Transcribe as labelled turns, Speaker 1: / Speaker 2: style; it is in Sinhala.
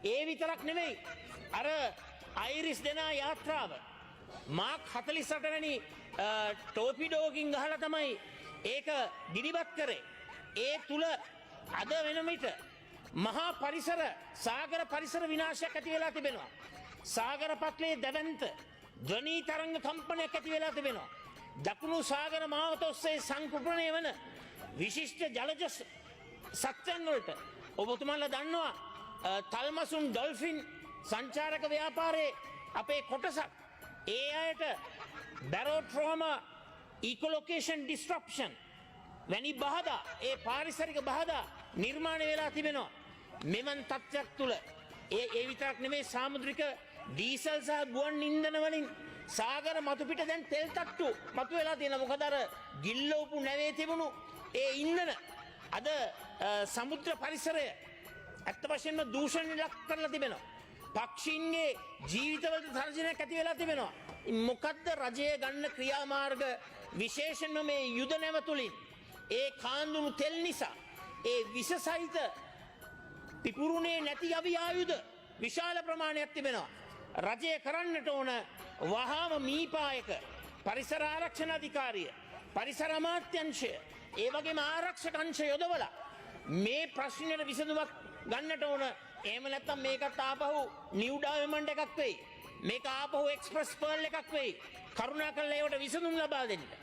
Speaker 1: ඒ විතරක් නෙවෙයි අර අයිරිස් දෙනා යාත්‍රාව මාක් 48 වැනි ටෝපිඩෝකින් ගහලා තමයි ඒක ගිනිබත් කරේ. ඒ තුල අද වෙන විට මහා පරිසර සාගර පරිසර විනාශයක් ඇති වෙලා තිබෙනවා. සාගර පත්ලේ දැවැන්ත ධ්වනී තරංග කම්පනයක් ඇති වෙලා තිබෙනවා. දකුණු සාගර මාවත ඔස්සේ සංකෘපණය වන විශිෂ්ට ජලජ සත්‍යයන් වලට ඔබතුමාලා දන්නවා තල්මසුන් ඩොල්ෆින් සංචාරක ව්‍යාපාරයේ අපේ කොටසක් ඒ අයට බැරෝට්‍රෝමා ඉකොලොකේෂන් ඩිස්ට්‍රප්ෂන් වැනි බාධා ඒ පාරිසරික බාධා නිර්මාණය වෙලා තිබෙනවා. මෙවන් තත්ත්වයක් තුළ ඒ විතරක් නෙමෙයි සාමුද්‍රික ඩීසල් සහ ගුවන් ඉන්ධන වලින් සාගර මතු පිට දැන් තෙල් තට්ටු මතු වෙලා තියෙනවා. මොකද අර ගිල්ලෝපු නැවේ තිබුණු ඒ ඉන්ධන අද සමුද්‍ර පරිසරය ඇත්ත වශයෙන්ම දූෂණයට ලක් කරලා තිබෙනවා. පක්ෂීන්ගේ ජීවිතවලට තර්ජනයක් ඇති වෙලා තිබෙනවා. මොකද්ද රජය ගන්න ක්‍රියාමාර්ග විශේෂයෙන්ම මේ යුද නැව තුලින් ඒ කාන්දුණු තෙල් නිසා ඒ විස සහිත පිපුරුනේ නැති අවි ආයුධ විශාල ප්‍රමාණයක් තිබෙනවා. රජය කරන්නට ඕන වහාම මීපායක පරිසර ආරක්ෂණ අධිකාරිය පරිසර අමාත්‍යංශය ඒ වගේම ආරක්ෂක අංශ යොදවලා මේ ප්‍රශ්නෙට විසඳුමක් ගන්නට ඕන. එහෙම නැත්නම් මේකත් ආපහු නිව් ඩයමන්ඩ් එකක් වෙයි. මේක ආපහු එක්ස්ප්‍රස් පර්ල් එකක් වෙයි. කරුණාකරලා ඒවට විසඳුම් ලබා දෙන්න.